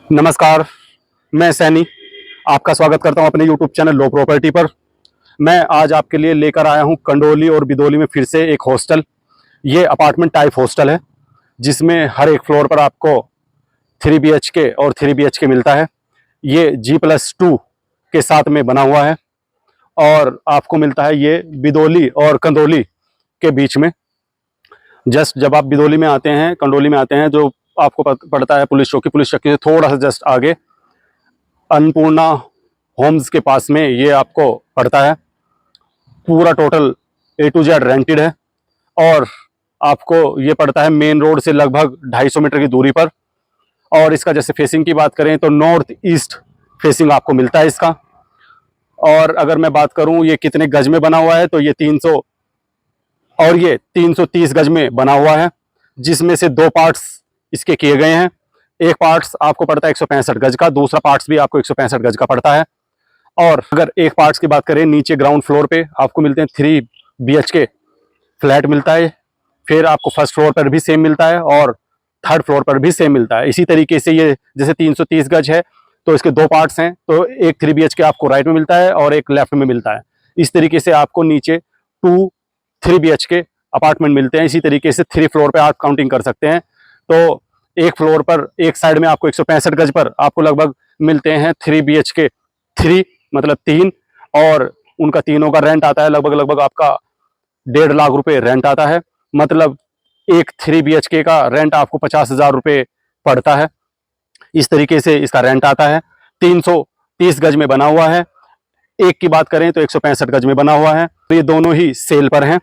नमस्कार, मैं सैनी आपका स्वागत करता हूं अपने YouTube चैनल लो प्रॉपर्टी पर। मैं आज आपके लिए लेकर आया हूं कंडोली और बिदोली में फिर से एक हॉस्टल। ये अपार्टमेंट टाइप हॉस्टल है जिसमें हर एक फ्लोर पर आपको 3 BHK और 3 BHK मिलता है। ये G+2 के साथ में बना हुआ है और आपको मिलता है ये बिदोली और कंडोली के बीच में। जस्ट जब आप बिदोली में आते हैं, कंडोली में आते हैं, जो आपको पड़ता है पुलिस चौकी से थोड़ा सा जस्ट आगे अन्नपूर्णा होम्स के पास में ये आपको पड़ता है। पूरा total A to Z rented है और आपको ये पड़ता है मेन रोड से लगभग 250 मीटर की दूरी पर। और इसका जैसे फेसिंग की बात करें तो नॉर्थ ईस्ट फेसिंग आपको मिलता है इसका। और अगर मैं बात करूं ये कितने गज में बना हुआ है तो ये 300 और ये 330 गज में बना हुआ है, जिसमें से 2 पार्ट्स इसके किए गए हैं। एक पार्ट्स आपको पड़ता है 165 गज का, दूसरा पार्ट्स भी आपको 165 गज का पड़ता है। और अगर एक पार्ट्स की बात करें, नीचे ग्राउंड फ्लोर पे आपको मिलते हैं 3 BHK फ्लैट मिलता है। फिर आपको फर्स्ट फ्लोर पर भी सेम मिलता है और थर्ड फ्लोर पर भी सेम मिलता है। इसी तरीके से ये जैसे 330 गज है तो इसके 2 पार्ट्स हैं, तो एक 3 BHK आपको राइट में मिलता है और एक लेफ्ट में मिलता है। इस तरीके से आपको नीचे 3 BHK अपार्टमेंट मिलते हैं। इसी तरीके से 3 फ्लोर पे आप काउंटिंग कर सकते हैं। तो एक फ्लोर पर एक साइड में आपको 165 गज पर आपको लगभग मिलते हैं 3 BHK 3 मतलब 3, और उनका तीनों का रेंट आता है लगभग आपका 1.5 लाख रुपए रेंट आता है। मतलब एक 3 BHK का रेंट आपको 50,000 रुपये पड़ता है। इस तरीके से इसका रेंट आता है। 330 गज में बना हुआ है। एक की बात करें तो 165 गज में बना हुआ है। तो ये दोनों ही सेल पर हैं।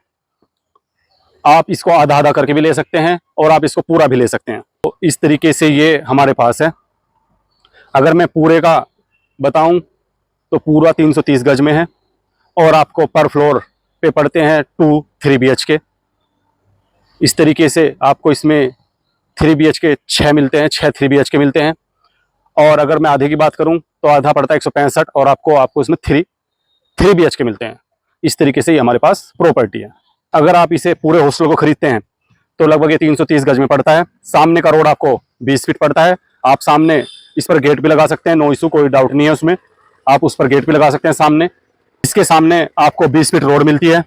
आप इसको आधा आधा करके भी ले सकते हैं और आप इसको पूरा भी ले सकते हैं। तो इस तरीके से ये हमारे पास है। अगर मैं पूरे का बताऊं तो पूरा 330 गज में है और आपको पर फ्लोर पे पड़ते हैं 3 BHK। इस तरीके से आपको इसमें 3 BHK 6 मिलते हैं, 6 3 BHK मिलते हैं। और अगर मैं आधे की बात करूं तो आधा पड़ता है 165 और आपको इसमें 3 BHK मिलते हैं। इस तरीके से ये हमारे पास प्रॉपर्टी है। अगर आप इसे पूरे हॉस्टल को खरीदते हैं तो लगभग ये 330 गज में पड़ता है। सामने का रोड आपको 20 फीट पड़ता है। आप सामने इस पर गेट भी लगा सकते हैं, नो इशू, कोई डाउट नहीं है उसमें। आप उस पर गेट भी लगा सकते हैं सामने। इसके सामने आपको 20 फीट रोड मिलती है।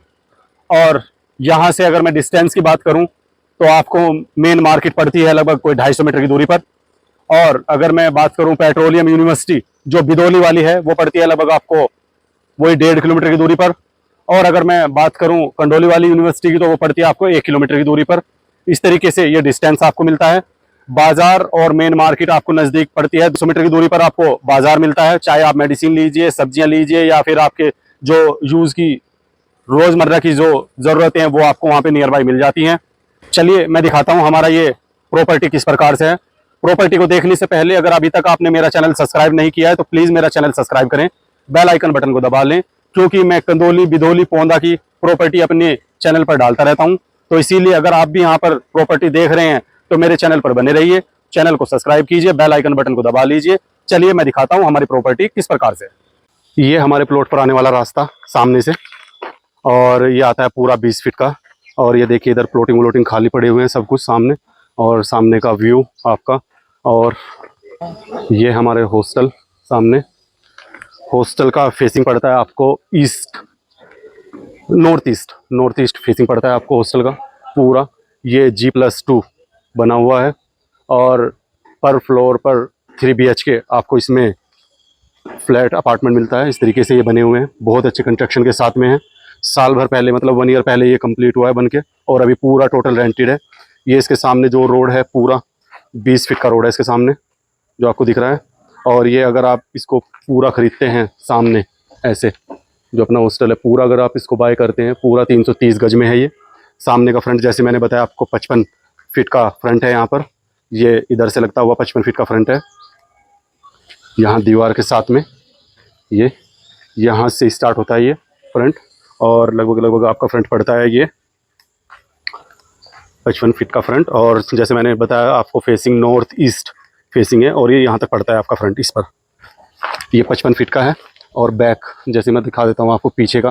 और यहाँ से अगर मैं डिस्टेंस की बात करूँ तो आपको मेन मार्केट पड़ती है लगभग कोई 250 मीटर की दूरी पर। और अगर मैं बात करूँ पेट्रोलियम यूनिवर्सिटी जो बिदोली वाली है वो पड़ती है लगभग आपको वही 1.5 किलोमीटर की दूरी पर। और अगर मैं बात करूं कंडोली वाली यूनिवर्सिटी की तो वो पड़ती है आपको 1 किलोमीटर की दूरी पर। इस तरीके से ये डिस्टेंस आपको मिलता है। बाजार और मेन मार्केट आपको नज़दीक पड़ती है, 200 मीटर की दूरी पर आपको बाजार मिलता है। चाहे आप मेडिसिन लीजिए, सब्जियां लीजिए, या फिर आपके जो यूज़ की रोज़मर्रा की जो ज़रूरतें हैं वो आपको वहाँ पे नियर बाई मिल जाती हैं। चलिए मैं दिखाता हूँ हमारा ये प्रॉपर्टी किस प्रकार से है। प्रॉपर्टी को देखने से पहले अगर अभी तक आपने मेरा चैनल सब्सक्राइब नहीं किया है तो प्लीज़ मेरा चैनल सब्सक्राइब करें, बेल आइकन बटन को दबा लें, क्योंकि मैं कंडोली, बिदोली, पोंदा की प्रॉपर्टी अपने चैनल पर डालता रहता हूं। तो इसीलिए अगर आप भी यहां पर प्रॉपर्टी देख रहे हैं तो मेरे चैनल पर बने रहिए, चैनल को सब्सक्राइब कीजिए, बेल आइकन बटन को दबा लीजिए। चलिए मैं दिखाता हूं हमारी प्रॉपर्टी किस प्रकार से। ये हमारे प्लॉट पर आने वाला रास्ता सामने से, और ये आता है पूरा 20 फीट का। और ये देखिए इधर प्लॉटिंग व्लॉटिंग खाली पड़े हुए हैं सब कुछ सामने, और सामने का व्यू आपका। और ये हमारे हॉस्टल सामने। हॉस्टल का फेसिंग पड़ता है आपको नॉर्थ ईस्ट फेसिंग पड़ता है आपको हॉस्टल का पूरा। ये G+2 बना हुआ है और पर फ्लोर पर 3 BHK आपको इसमें फ्लैट अपार्टमेंट मिलता है। इस तरीके से ये बने हुए हैं, बहुत अच्छे कंस्ट्रक्शन के साथ में है। साल भर पहले मतलब 1 ईयर पहले ये कंप्लीट हुआ है बन के, और अभी पूरा टोटल रेंटेड है। ये इसके सामने जो रोड है पूरा 20 फीट का रोड है इसके सामने जो आपको दिख रहा है। और ये अगर आप इसको पूरा ख़रीदते हैं सामने ऐसे, जो अपना हॉस्टल है पूरा अगर आप इसको बाय करते हैं, पूरा 330 गज में है ये। सामने का फ्रंट जैसे मैंने बताया आपको 55 फीट का फ्रंट है यहाँ पर। ये इधर से लगता हुआ 55 फीट का फ्रंट है। यहाँ दीवार के साथ में ये यहाँ से स्टार्ट होता है ये फ्रंट, और लगभग आपका फ्रंट पड़ता है ये 55 फीट का फ्रंट। और जैसे मैंने बताया आपको फेसिंग नॉर्थ ईस्ट फेसिंग है, और ये यहाँ तक पड़ता है आपका फ्रंट। इस पर ये 55 फीट का है। और बैक जैसे मैं दिखा देता हूँ आपको, पीछे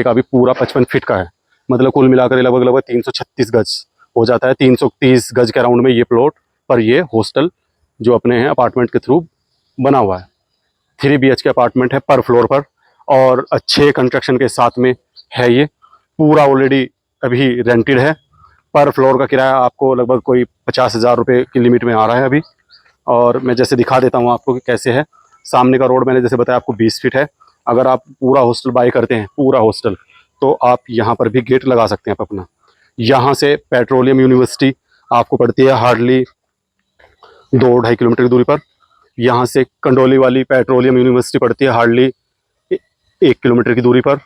का भी पूरा 55 फीट का है। मतलब कुल मिलाकर लगभग 336 गज हो जाता है। 330 गज के अराउंड में ये प्लॉट पर ये हॉस्टल जो अपने हैं अपार्टमेंट के थ्रू बना हुआ है। 3 BHK अपार्टमेंट है पर फ्लोर पर, और अच्छे कंस्ट्रक्शन के साथ में है। ये पूरा ऑलरेडी अभी रेंटेड है। पर फ्लोर का किराया आपको लगभग कोई 50,000 रुपये की लिमिट में आ रहा है अभी। और मैं जैसे दिखा देता हूँ आपको कि कैसे है। सामने का रोड मैंने जैसे बताया आपको 20 फीट है। अगर आप पूरा हॉस्टल बाय करते हैं, पूरा हॉस्टल, तो आप यहाँ पर भी गेट लगा सकते हैं आप अपना। यहाँ से पेट्रोलियम यूनिवर्सिटी आपको पड़ती है हार्डली 2-2.5 किलोमीटर की दूरी पर। यहाँ से कंडोली वाली पेट्रोलियम यूनिवर्सिटी पड़ती है हार्डली 1 किलोमीटर की दूरी पर।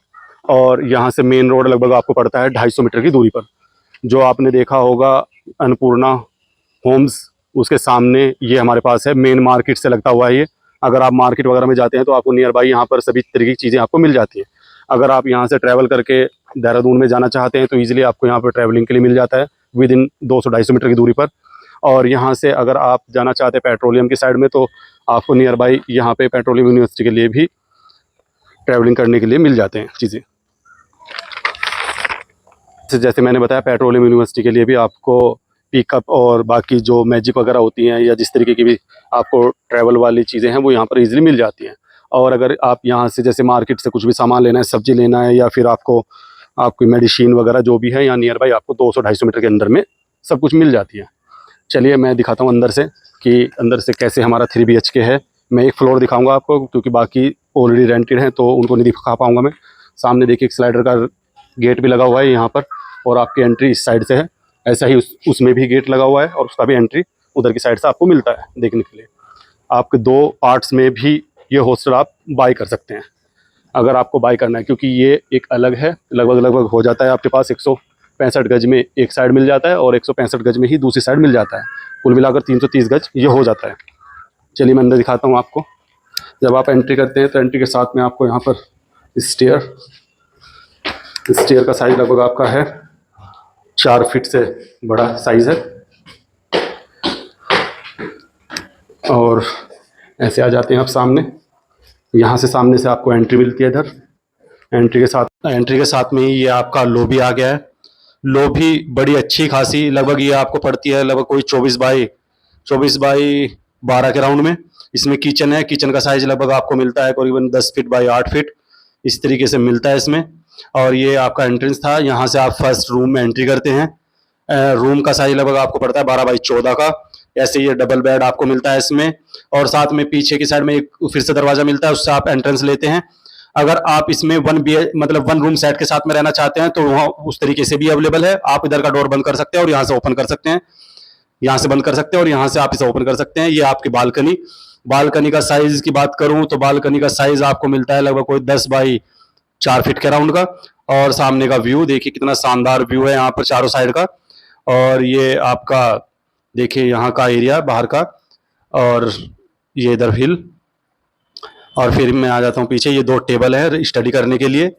और यहाँ से मेन रोड लगभग आपको पड़ता है 250 मीटर की दूरी पर। जो आपने देखा होगा अन्नपूर्णा होम्स, उसके सामने ये हमारे पास है। मेन मार्केट से लगता हुआ है ये। अगर आप मार्केट वगैरह में जाते हैं तो आपको नियर बाई यहाँ पर सभी तरीके की चीज़ें आपको मिल जाती हैं। अगर आप यहाँ से ट्रैवल करके देहरादून में जाना चाहते हैं तो ईजिली आपको यहाँ पर ट्रैवलिंग के लिए मिल जाता है विद इन 200-250 मीटर की दूरी पर। और यहाँ से अगर आप जाना चाहते हैं पेट्रोलियम की साइड में तो आपको नियर बाई यहाँ पे पेट्रोलियम यूनिवर्सिटी के लिए भी ट्रैवलिंग करने के लिए मिल जाते हैं चीज़ें। जैसे मैंने बताया पेट्रोलियम यूनिवर्सिटी के लिए भी आपको पिकअप और बाकी जो मैजिक वगैरह होती हैं या जिस तरीके की भी आपको ट्रैवल वाली चीज़ें हैं वो यहाँ पर इजीली मिल जाती हैं। और अगर आप यहाँ से जैसे मार्केट से कुछ भी सामान लेना है, सब्जी लेना है, या फिर आपकी मेडिसिन वगैरह जो भी है, यहाँ नियर बाई आपको 200-250 मीटर के अंदर में सब कुछ मिल जाती है। चलिए मैं दिखाता हूँ अंदर से कि अंदर से कैसे हमारा 3 BHK है। मैं एक फ्लोर दिखाऊंगा आपको क्योंकि बाकी ऑलरेडी रेंटेड हैं तो उनको नहीं दिखा पाऊंगा मैं। सामने देखिए एक स्लाइडर का गेट भी लगा हुआ है यहाँ पर, और आपकी एंट्री इस साइड से है। ऐसा ही उसमें भी गेट लगा हुआ है और उसका भी एंट्री उधर की साइड से आपको मिलता है देखने के लिए। आपके 2 पार्ट्स में भी ये हॉस्टल आप बाय कर सकते हैं अगर आपको बाय करना है, क्योंकि ये एक अलग है। लगभग हो जाता है आपके पास 165 गज में एक साइड मिल जाता है और 165 गज में ही दूसरी साइड मिल जाता है। कुल मिलाकर 330 गज ये हो जाता है। चलिए मैं अंदर दिखाता हूँ आपको। जब आप एंट्री करते हैं तो एंट्री के साथ में आपको यहाँ पर स्टेयर का साइज लगभग आपका है 4 फीट से बड़ा साइज है। और ऐसे आ जाते हैं आप सामने। यहाँ से सामने से आपको एंट्री मिलती है इधर। एंट्री के साथ में ही ये आपका लॉबी आ गया है। लॉबी बड़ी अच्छी खासी, लगभग ये आपको पड़ती है लगभग कोई 24 बाई 12 के राउंड में। इसमें किचन है। किचन का साइज लगभग आपको मिलता है करीबन 10 फीट बाई 8 फीट, इस तरीके से मिलता है इसमें। और ये आपका एंट्रेंस था। यहाँ से आप फर्स्ट रूम में एंट्री करते हैं। रूम का साइज लगभग आपको पड़ता है 12 बाई 14 का। ऐसे ये डबल बेड आपको मिलता है इसमें। और साथ में पीछे की साइड में एक फिर से दरवाजा मिलता है, उससे आप एंट्रेंस लेते हैं। अगर आप इसमें 1 रूम सेट के साथ में रहना चाहते हैं तो वहाँ उस तरीके से भी अवेलेबल है। आप इधर का डोर बंद कर सकते हैं और यहाँ से ओपन कर सकते हैं। यहाँ से बंद कर सकते हैं और यहाँ से आप इसे ओपन कर सकते हैं। ये आपकी बालकनी का साइज की बात करूं तो बालकनी का साइज आपको मिलता है लगभग कोई 10 बाई 4 फीट के राउंड का। और सामने का व्यू देखिए कितना शानदार व्यू है यहाँ पर चारों साइड का। और ये आपका देखिए यहाँ का एरिया बाहर का, और ये इधर हिल। और फिर मैं आ जाता हूँ पीछे। ये 2 टेबल है स्टडी करने के लिए।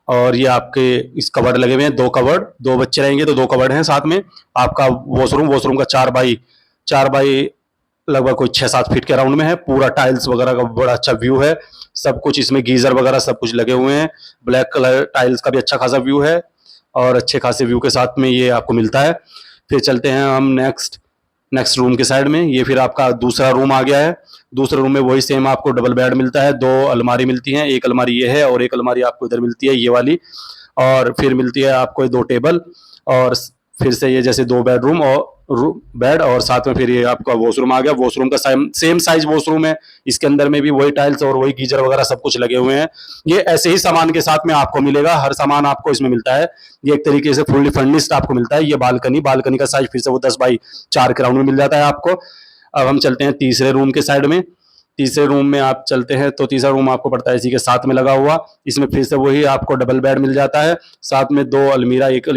और ये आपके इस कबर्ड लगे हुए हैं, 2 कबर्ड। 2 बच्चे रहेंगे तो 2 कबर्ड हैं साथ में। आपका वॉशरूम का 4 बाई लगभग कोई 6-7 फीट के राउंड में है। पूरा टाइल्स वगैरह का बड़ा अच्छा व्यू है। सब कुछ इसमें गीजर वगैरह सब कुछ लगे हुए हैं। ब्लैक कलर टाइल्स का भी अच्छा खासा व्यू है और अच्छे खासे व्यू के साथ में ये आपको मिलता है। फिर चलते हैं हम नेक्स्ट रूम के साइड में। ये फिर आपका दूसरा रूम आ गया है। दूसरे रूम में वही सेम आपको डबल बेड मिलता है। 2 अलमारी मिलती हैं। एक अलमारी ये है और एक अलमारी आपको इधर मिलती है ये वाली। और फिर मिलती है आपको 2 टेबल और फिर से ये जैसे 2 बेडरूम और बेड। और साथ में फिर ये आपका वॉशरूम आ गया। वॉशरूम का सेम साइज वॉशरूम है। इसके अंदर में भी वही टाइल्स और वही गीजर वगैरह सब कुछ लगे हुए हैं। ये ऐसे ही सामान के साथ में आपको मिलेगा। हर सामान आपको इसमें मिलता है। ये एक तरीके से फुल्ली फर्निश्ड आपको मिलता है। ये बालकनी का साइज फिर से वो 10 बाई 4 के राउंड में मिल जाता है आपको। अब हम चलते हैं तीसरे रूम के साइड में। तीसरे रूम में आप चलते हैं तो तीसरा रूम आपको पड़ता है इसी के साथ में लगा हुआ। इसमें फिर से वही आपको डबल बेड मिल जाता है। साथ में 2 अलमीरा, एक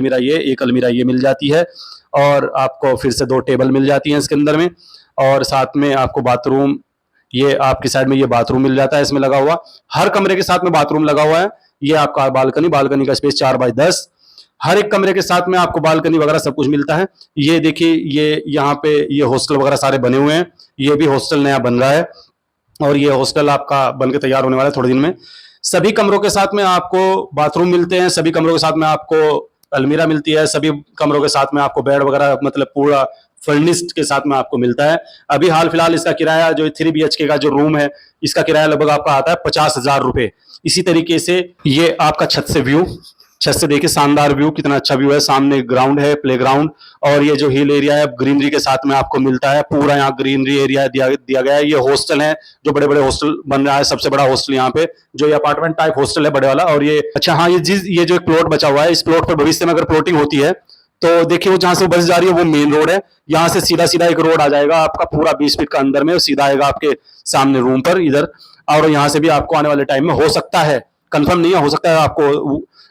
अलमीरा ये मिल जाती है। और आपको फिर से 2 टेबल मिल जाती हैं इसके अंदर में। और साथ में आपको बाथरूम, ये आपकी साइड में ये बाथरूम मिल जाता है इसमें लगा हुआ। हर कमरे के साथ में बाथरूम लगा हुआ है। ये आपका बालकनी का स्पेस 4 बाई 10। हर एक कमरे के साथ में आपको बालकनी वगैरह सब कुछ मिलता है। ये देखिए ये यहाँ पे ये हॉस्टल वगैरह सारे बने हुए हैं। ये भी हॉस्टल नया बन रहा है और ये हॉस्टल आपका बन के तैयार होने वाला है थोड़े दिन में। सभी कमरों के साथ में आपको बाथरूम मिलते हैं। सभी कमरों के साथ में आपको अलमीरा मिलती है। सभी कमरों के साथ में आपको बेड वगैरह मतलब पूरा फर्निश्ड के साथ में आपको मिलता है। अभी हाल फिलहाल इसका किराया जो 3 BHK का जो रूम है, इसका किराया लगभग आपका आता है 50,000 रुपए। इसी तरीके से ये आपका छत से देखिए शानदार व्यू, कितना अच्छा व्यू है। सामने ग्राउंड है, प्ले ग्राउंड, और ये जो हिल एरिया है ग्रीनरी के साथ में आपको मिलता है। पूरा यहाँ ग्रीनरी एरिया दिया गया है। ये हॉस्टल है, जो बड़े बड़े हॉस्टल बन रहा है, सबसे बड़ा हॉस्टल यहाँ पे, जो ये अपार्टमेंट टाइप हॉस्टल है बड़े वाला। और ये अच्छा हाँ, ये जो एक प्लॉट बचा हुआ है, इस प्लॉट पर भविष्य में अगर प्लॉटिंग होती है तो देखिए वो जहां से बस जा रही है वो मेन रोड है। यहाँ से सीधा सीधा एक रोड आ जाएगा आपका पूरा 20 फीट का अंदर में, सीधा आएगा आपके सामने रूम पर इधर। और यहाँ से भी आपको आने वाले टाइम में हो सकता है, कंफर्म नहीं है, हो सकता है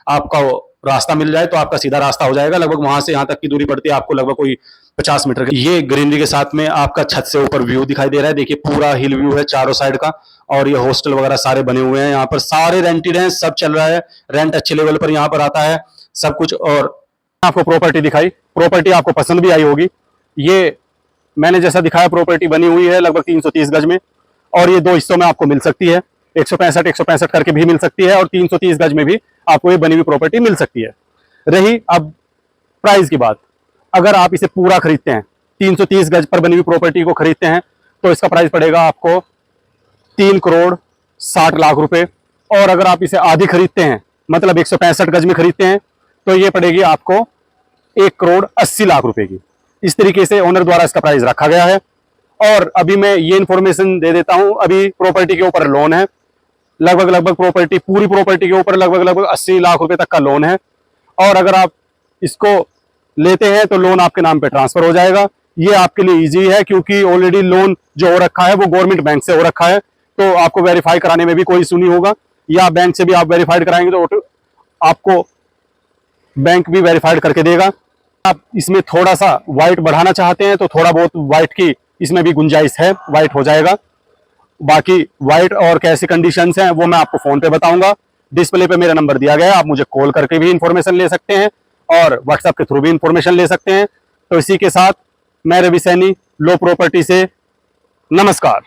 आपका रास्ता मिल जाए तो आपका सीधा रास्ता हो जाएगा। लगभग वहां से यहाँ तक की दूरी पड़ती है आपको लगभग कोई 50 मीटर की। ये ग्रीनरी के साथ में आपका छत से ऊपर व्यू दिखाई दे रहा है। देखिए पूरा हिल व्यू है चारों साइड का। और ये हॉस्टल वगैरह सारे बने हुए हैं, यहाँ पर सारे रेंटेड हैं, सब चल रहा है, रेंट अच्छे लेवल पर यहाँ पर आता है सब कुछ। और आपको प्रॉपर्टी दिखाई, प्रॉपर्टी आपको पसंद भी आई होगी। ये मैंने जैसा दिखाया प्रॉपर्टी बनी हुई है लगभग 330 गज में, और ये 2 हिस्सों में आपको मिल सकती है। 165 करके भी मिल सकती है, और 330 गज में भी आपको ये बनी हुई प्रॉपर्टी मिल सकती है। रही अब प्राइस की बात, अगर आप इसे पूरा खरीदते हैं, 330 गज पर बनी हुई प्रॉपर्टी को खरीदते हैं, तो इसका प्राइस पड़ेगा आपको 3,60,00,000 रुपए। और अगर आप इसे आधी खरीदते हैं, मतलब 165 गज में खरीदते हैं, तो ये पड़ेगी आपको 1,80,00,000 रुपए की। इस तरीके से ओनर द्वारा इसका प्राइस रखा गया है। और अभी मैं ये इन्फॉर्मेशन दे देता हूं, अभी प्रॉपर्टी के ऊपर लोन है, लगभग पूरी प्रॉपर्टी के ऊपर लगभग 80 लाख रुपए तक का लोन है। और अगर आप इसको लेते हैं तो लोन आपके नाम पे ट्रांसफर हो जाएगा। ये आपके लिए इजी है, क्योंकि ऑलरेडी लोन जो हो रखा है वो गवर्नमेंट बैंक से हो रखा है, तो आपको वेरीफाई कराने में भी कोई इशू नहीं होगा। या बैंक से भी आप वेरीफाइड कराएंगे तो आपको बैंक भी वेरीफाइड करके देगा। आप इसमें थोड़ा सा वाइट बढ़ाना चाहते हैं तो थोड़ा बहुत वाइट की इसमें भी गुंजाइश है, वाइट हो जाएगा। बाकी वाइट और कैसी कंडीशंस हैं वो मैं आपको फोन पे बताऊंगा। डिस्प्ले पे मेरा नंबर दिया गया है, आप मुझे कॉल करके भी इंफॉर्मेशन ले सकते हैं और व्हाट्सएप के थ्रू भी इंफॉर्मेशन ले सकते हैं। तो इसी के साथ मैं रवि सैनी लो प्रॉपर्टी से नमस्कार।